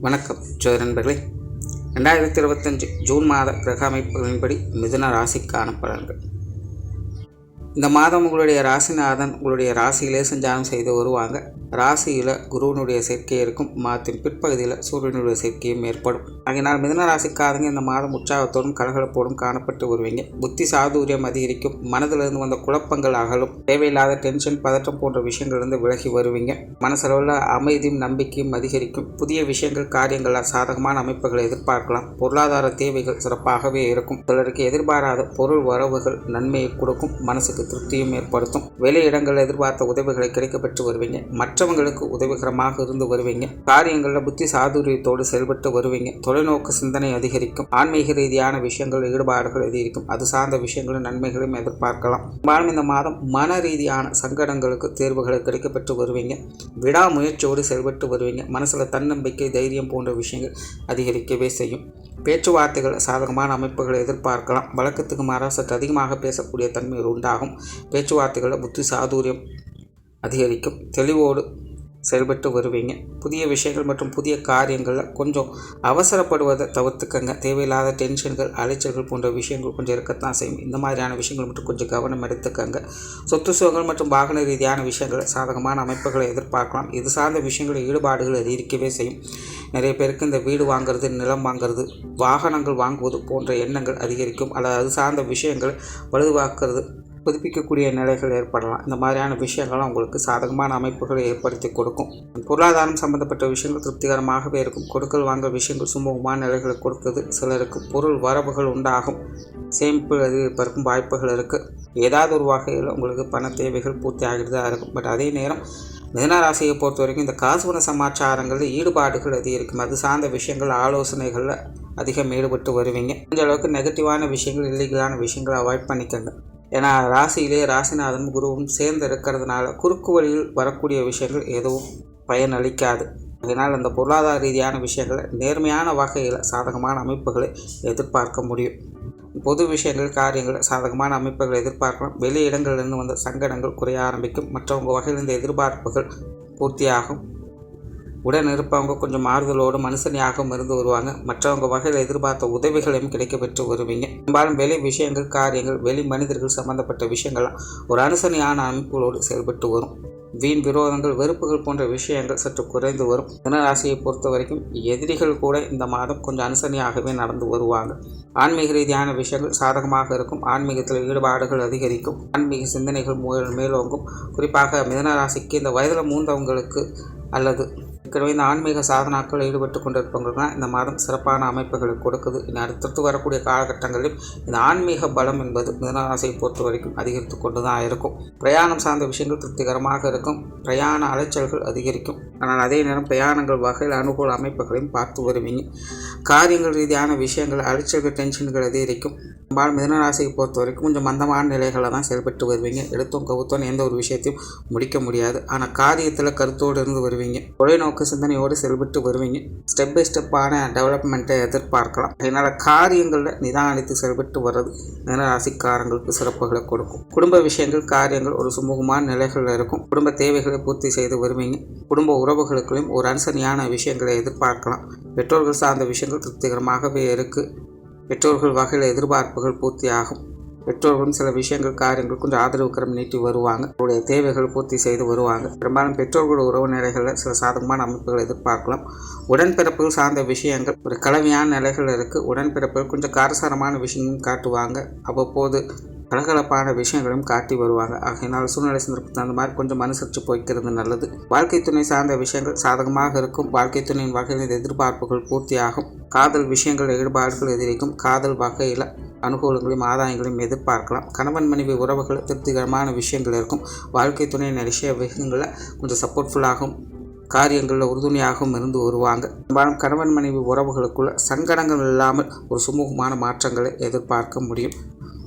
வணக்கம் ஜோதி நண்பர்களே. 2025 ஜூன் மாத கிரக அமைப்புகளின்படி மிதுன ராசிக்கான பலன்கள். இந்த மாதம் உங்களுடைய ராசிநாதன் உங்களுடைய ராசியிலே சஞ்சாரம் செய்து வருவாங்க. ராசியில் குருவனுடைய சேர்க்கை இருக்கும். மாதத்தின் பிற்பகுதியில் சூரியனுடைய சேர்க்கையும் ஏற்படும். அதனால் மிதுன ராசிக்காரங்க இந்த மாதம் உற்சாகத்தோடும் கலகலப்போடும் காணப்பட்டு வருவீங்க. புத்தி சாதுரியம் அதிகரிக்கும். மனதிலிருந்து வந்த குழப்பங்கள் அகலும். தேவையில்லாத டென்ஷன், பதற்றம் போன்ற விஷயங்களிலிருந்து விலகி வருவீங்க. மனசளவில் அமைதியும் நம்பிக்கையும் அதிகரிக்கும். புதிய விஷயங்கள், காரியங்களால் சாதகமான அமைப்புகளை எதிர்பார்க்கலாம். பொருளாதார தேவைகள் சிறப்பாகவே இருக்கும். சிலருக்கு எதிர்பாராத பொருள் வரவுகள் நன்மையை கொடுக்கும். மனசுக்கு திருப்தியும் ஏற்படுத்தும். வெளியிடங்கள் எதிர்பார்த்த உதவிகளை கிடைக்கப்பெற்று வருவீங்க. மற்றவங்களுக்கு உதவிகரமாக இருந்து வருவீங்க. காரியங்களில் புத்தி சாதுரியத்தோடு செயல்பட்டு வருவீங்க. தொலைநோக்கு சிந்தனை அதிகரிக்கும். ஆன்மீக ரீதியான விஷயங்கள் ஈடுபாடுகள் அதிகரிக்கும். அது சார்ந்த விஷயங்களும் நன்மைகளையும் எதிர்பார்க்கலாம். இந்த மாதம் மன ரீதியான சங்கடங்களுக்கு தேர்வுகளை கிடைக்கப்பெற்று வருவீங்க. விடாமுயற்சியோடு செயல்பட்டு வருவீங்க. மனசுல தன்னம்பிக்கை, தைரியம் போன்ற விஷயங்கள் அதிகரிக்கவே செய்யும். பேச்சுவார்த்தைகள் சாதகமான அமைப்புகளை எதிர்பார்க்கலாம். வழக்கத்துக்கு மாறாக சற்று அதிகமாக பேசக்கூடிய தன்மைகள் உண்டாகும். பேச்சுவார்த்தைகளில் புத்தி சாதுரியம் அதிகரிக்கும். தெளிவோடு செயல்பட்டு வருவீங்க. புதிய விஷயங்கள் மற்றும் புதிய காரியங்களில் கொஞ்சம் அவசரப்படுவதை தவிர்த்துக்கங்க. தேவையில்லாத டென்ஷன்கள், அலைச்சல்கள் போன்ற விஷயங்கள் கொஞ்சம் இருக்கத்தான் செய்யும். இந்த மாதிரியான விஷயங்கள் மட்டும் கொஞ்சம் கவனம் எடுத்துக்கங்க. சொத்து சுகங்கள் மற்றும் வாகன ரீதியான விஷயங்களை சாதகமான அமைப்புகளை எதிர்பார்க்கலாம். இது சார்ந்த விஷயங்களில் ஈடுபாடுகள் அதிகரிக்கவே செய்யும். நிறைய பேருக்கு இந்த வீடு வாங்கிறது, நிலம் வாங்கிறது, வாகனங்கள் வாங்குவது போன்ற எண்ணங்கள் அதிகரிக்கும். அல்லது அது சார்ந்த விஷயங்களை வலுவாக்குறது, புதுப்பிக்கக்கூடிய நிலைகள் ஏற்படலாம். இந்த மாதிரியான விஷயங்கள்லாம் உங்களுக்கு சாதகமான அமைப்புகளை ஏற்படுத்தி கொடுக்கும். பொருளாதாரம் சம்பந்தப்பட்ட விஷயங்கள் திருப்திகரமாகவே இருக்கும். கொடுக்கல் வாங்க விஷயங்கள் சுமூகமான நிலைகளை கொடுக்குது. சிலருக்கு பொருள் வரவுகள் உண்டாகும். சேமிப்பு அதிகரிப்பதற்கும் வாய்ப்புகள் இருக்குது. ஏதாவது ஒரு வகையில் உங்களுக்கு பண தேவைகள் பூர்த்தி ஆகிட்டு தான் இருக்கும். பட் அதே நேரம் மிதுன ராசியை பொறுத்த வரைக்கும் இந்த காசுபண சமாச்சாரங்களில் ஈடுபாடுகள் அதிகரிக்கும். அது சார்ந்த விஷயங்கள், ஆலோசனைகளில் அதிகம் ஈடுபட்டு வருவீங்க. இந்த அளவுக்கு நெகட்டிவான விஷயங்கள், இல்லீகலான விஷயங்களை அவாய்ட் பண்ணிக்கங்க. ஏன்னா ராசியிலே ராசிநாதன் குருவும் சேர்ந்து இருக்கிறதுனால குறுக்கு வழியில் வரக்கூடிய விஷயங்கள் எதுவும் பயனளிக்காது. அதனால் அந்த பொருளாதார ரீதியான விஷயங்களை நேர்மையான வகையில் சாதகமான அமைப்புகளை எதிர்பார்க்க முடியும். பொது விஷயங்கள், காரியங்கள் சாதகமான அமைப்புகளை எதிர்பார்க்கலாம். வெளி இடங்களிலிருந்து வந்த சங்கடங்கள் குறைய ஆரம்பிக்கும். மற்றவங்க வகையில் இந்த எதிர்பார்ப்புகள் பூர்த்தியாகும். உடன் இருப்பவங்க கொஞ்சம் ஆறுதலோடு மனுஷனியாகவும் இருந்து வருவாங்க. மற்றவங்க வகையில் எதிர்பார்த்த உதவிகளையும் கிடைக்கப்பெற்று வருவீங்க. பெரும்பாலும் வெளி விஷயங்கள், காரியங்கள், வெளி மனிதர்கள் சம்பந்தப்பட்ட விஷயங்கள்லாம் ஒரு அனுசரணையான அமைப்புகளோடு செயல்பட்டு வரும். வீண் விரோதங்கள், வெறுப்புகள் போன்ற விஷயங்கள் சற்று குறைந்து வரும். மிதுன ராசியை பொறுத்த வரைக்கும் எதிரிகள் கூட இந்த மாதம் கொஞ்சம் அனுசரணையாகவே நடந்து வருவாங்க. ஆன்மீக ரீதியான விஷயங்கள் சாதகமாக இருக்கும். ஆன்மீகத்தில் ஈடுபாடுகள் அதிகரிக்கும். ஆன்மீக சிந்தனைகள் மேலோங்கும். குறிப்பாக மிதுன ராசிக்கு இந்த வயதில் மூந்தவங்களுக்கு அல்லது ஏற்கனவே இந்த ஆன்மீக சாதனாக்கள் ஈடுபட்டு கொண்டிருப்பவங்களுக்குலாம் இந்த மாதம் சிறப்பான அமைப்புகளை கொடுக்குது. அடுத்தடுத்து வரக்கூடிய காலகட்டங்களிலும் இந்த ஆன்மீக பலம் என்பது மிதுன ராசியை பொறுத்த வரைக்கும் அதிகரித்து கொண்டு தான் இருக்கும். பிரயாணம் சார்ந்த விஷயங்கள் திருப்திகரமாக இருக்கும். பிரயாண அலைச்சல்கள் அதிகரிக்கும். ஆனால் அதே நேரம் பிரயாணங்கள் வகையில் அனுகூல அமைப்புகளையும் பார்த்து வருவீங்க. காரியங்கள் ரீதியான விஷயங்கள், அலைச்சல்கள், டென்ஷன்கள் அதிகரிக்கும். பெரும்பாலும் மிதுன ராசியை பொறுத்த வரைக்கும் கொஞ்சம் மந்தமான நிலைகளை தான் செயல்பட்டு வருவீங்க. எடுத்தோம் கவுத்தோன்னு எந்த ஒரு விஷயத்தையும் முடிக்க முடியாது. ஆனால் காரியத்தில் கருத்தோடு இருந்து வருவீங்க. தொலைநோக்கு சிந்தனையோடு செயல்பட்டு வருவீங்க. ஸ்டெப் பை ஸ்டெப்பான டெவலப்மெண்ட்டை எதிர்பார்க்கலாம். அதனால் காரியங்களில் நிதானித்து செயல்பட்டு வர்றது மிதுன ராசிக்காரங்களுக்கு சிறப்புகளை கொடுக்கும். குடும்ப விஷயங்கள், காரியங்கள் ஒரு சுமூகமான நிலைகளில் இருக்கும். குடும்ப தேவைகளை பூர்த்தி செய்து வருவீங்க. குடும்ப உறவுகளுக்குள்ளையும் ஒரு அனுசரணையான விஷயங்களை எதிர்பார்க்கலாம். பெற்றோர்கள் சார்ந்த விஷயங்கள் திருப்திகரமாகவே இருக்குது. பெற்றோர்கள் வகையில் எதிர்பார்ப்புகள் பூர்த்தியாகும். பெற்றோர்களும் சில விஷயங்கள், காரியங்கள் கொஞ்சம் ஆதரவு கரம் நீட்டி வருவாங்க. அவருடைய தேவைகள் பூர்த்தி செய்து வருவாங்க. பெரும்பாலும் பெற்றோர்கள் உறவு நிலைகளில் சில சாதகமான அமைப்புகளை எதிர்பார்க்கலாம். உடன்பிறப்புகள் சார்ந்த விஷயங்கள் ஒரு கலவையான நிலைகள் இருக்குது. உடன்பிறப்புகள் கொஞ்சம் காரசாரமான விஷயங்களும் காட்டுவாங்க. அவ்வப்போது கலகலப்பான விஷயங்களையும் காட்டி வருவாங்க. ஆகையினால் சூழ்நிலை சந்தர்ப்பத்துக்கு அந்த மாதிரி கொஞ்சம் அனுசரித்து போய்க்கிறது நல்லது. வாழ்க்கை துணை சார்ந்த விஷயங்கள் சாதகமாக இருக்கும். வாழ்க்கை துணையின் வகையில் எதிர்பார்ப்புகள் பூர்த்தியாகும். காதல் விஷயங்கள், ஈடுபாடுகள் எதிரிக்கும். காதல் வகையில் அனுகூலங்களையும் ஆதாயங்களையும் எதிர்பார்க்கலாம். கணவன் மனைவி உறவுகள் திருப்திகரமான விஷயங்கள் இருக்கும். வாழ்க்கை துணை நிறைய விஷயங்களில் கொஞ்சம் சப்போர்ட்ஃபுல்லாகும். காரியங்களில் உறுதுணையாகவும் இருந்து வருவாங்க. பெரும்பாலும் கணவன் மனைவி உறவுகளுக்குள்ள சங்கடங்கள் இல்லாமல் ஒரு சுமூகமான மாற்றங்களை எதிர்பார்க்க முடியும்.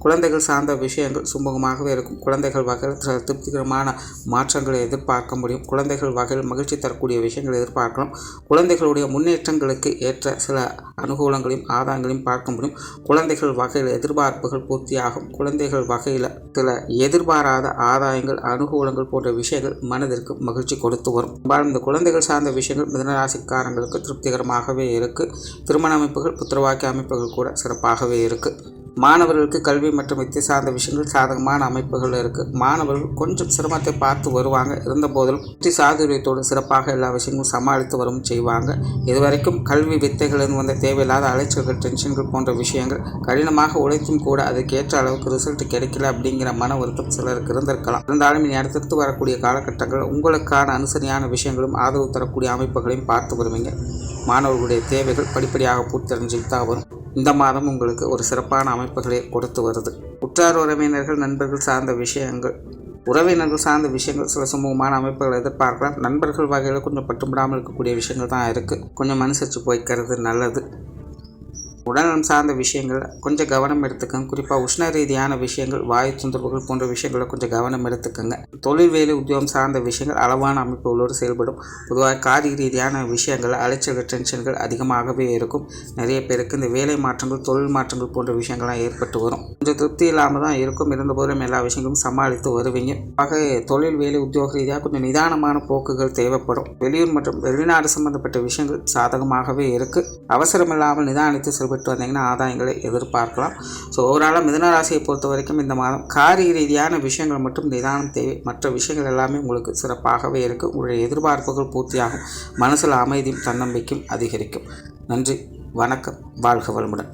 குழந்தைகள் சார்ந்த விஷயங்கள் சுமூகமாகவே இருக்கும். குழந்தைகள் வகையில் சில திருப்திகரமான மாற்றங்களை எதிர்பார்க்க முடியும். குழந்தைகள் வகையில் மகிழ்ச்சி தரக்கூடிய விஷயங்களை எதிர்பார்க்கலாம். குழந்தைகளுடைய முன்னேற்றங்களுக்கு ஏற்ற சில அனுகூலங்களையும் ஆதாயங்களையும் பார்க்க முடியும். குழந்தைகள் வகையில் எதிர்பார்ப்புகள் பூர்த்தியாகும். குழந்தைகள் வகையில் சில எதிர்பாராத ஆதாயங்கள் அனுகூலங்கள் போன்ற விஷயங்கள் மனதிற்கு மகிழ்ச்சி கொடுத்து வரும். இந்த குழந்தைகள் சார்ந்த விஷயங்கள் மிதுனராசிக்காரங்களுக்கு திருப்திகரமாகவே இருக்குது. திருமண அமைப்புகள் புத்திரவாக்கிய அமைப்புகள் கூட சிறப்பாகவே இருக்குது. மாணவர்களுக்கு கல்வி மற்றும் வித்தை சார்ந்த விஷயங்கள் சாதகமான அமைப்புகள் இருக்குது. மாணவர்கள் கொஞ்சம் சிரமத்தை பார்த்து வருவாங்க. இருந்தபோதிலும் வெற்றி சாதுரியத்தோடு சிறப்பாக எல்லா விஷயங்களும் சமாளித்து வரும் செய்வாங்க. இதுவரைக்கும் கல்வி வித்தைகளின் வந்த தேவையில்லாத அலைச்சல்கள் டென்ஷன்கள் போன்ற விஷயங்கள் கடினமாக உழைத்தும் கூட அதுக்கேற்ற அளவுக்கு ரிசல்ட் கிடைக்கல அப்படிங்கிற மன வருத்தம் சிலருக்கு இருந்திருக்கலாம். இருந்தாலும் இனி அடுத்தடுத்து வரக்கூடிய காலகட்டங்கள் உங்களுக்கான அனுசரியான விஷயங்களும் ஆதரவு தரக்கூடிய அமைப்புகளையும் பார்த்து வருவீங்க. மாணவர்களுடைய தேவைகள் படிப்படியாக பூர்த்தடைஞ்சுட்டு தான் வரும். இந்த மாதம் உங்களுக்கு ஒரு சிறப்பான அமைப்புகளை கொடுத்து வருது. உற்றார் உறவினர்கள் நண்பர்கள் சார்ந்த விஷயங்கள் உறவினர்கள் சார்ந்த விஷயங்கள் சில சுமூகமான அமைப்புகளை எதிர்பார்க்கலாம். நண்பர்கள் வகையில் கொஞ்சம் பட்டுப்படாமல் இருக்கக்கூடிய விஷயங்கள் தான் இருக்குது. கொஞ்சம் அனுசரித்து போய்க்கிறது நல்லது. உடல்நலம் சார்ந்த விஷயங்கள் கொஞ்சம் கவனம் எடுத்துக்கோங்க. குறிப்பாக உஷ்ண ரீதியான விஷயங்கள் வாயு தொந்தரவுகள் போன்ற விஷயங்களை கொஞ்சம் கவனம் எடுத்துக்கோங்க. தொழில் வேலை உத்தியோகம் சார்ந்த விஷயங்கள் அளவான அமைப்புகளோடு செயல்படும். பொதுவாக காரிய ரீதியான விஷயங்கள் அலைச்சல்கள் டென்ஷன்கள் அதிகமாகவே இருக்கும். நிறைய பேருக்கு இந்த வேலை மாற்றங்கள் தொழில் மாற்றங்கள் போன்ற விஷயங்கள்லாம் ஏற்பட்டு வரும். கொஞ்சம் திருப்தி இல்லாமல் தான் இருக்கும். இருந்தபோதும் எல்லா விஷயங்களும் சமாளித்து வருவீங்க. ஆக தொழில் வேலை உத்தியோக ரீதியாக கொஞ்சம் நிதானமான போக்குகள் தேவைப்படும். வெளியூர் மற்றும் வெளிநாடு சம்பந்தப்பட்ட விஷயங்கள் சாதகமாகவே இருக்குது. அவசரம் இல்லாமல் நிதானித்து செயல்பட்டு வந்தீங்கன்னா ஆதாயங்களை எதிர்பார்க்கலாம். ஸோ ஓவராலாக மிதுனராசியை பொறுத்த வரைக்கும் இந்த மாதம் காரிய ரீதியான விஷயங்கள் மட்டும் நிதானம் தேவை. மற்ற விஷயங்கள் எல்லாமே உங்களுக்கு சிறப்பாகவே இருக்குது. உங்களுடைய எதிர்பார்ப்புகள் பூர்த்தியாகும். மனசில் அமைதியும் தன்னம்பிக்கையும் அதிகரிக்கும். நன்றி, வணக்கம், வாழ்க வளமுடன்.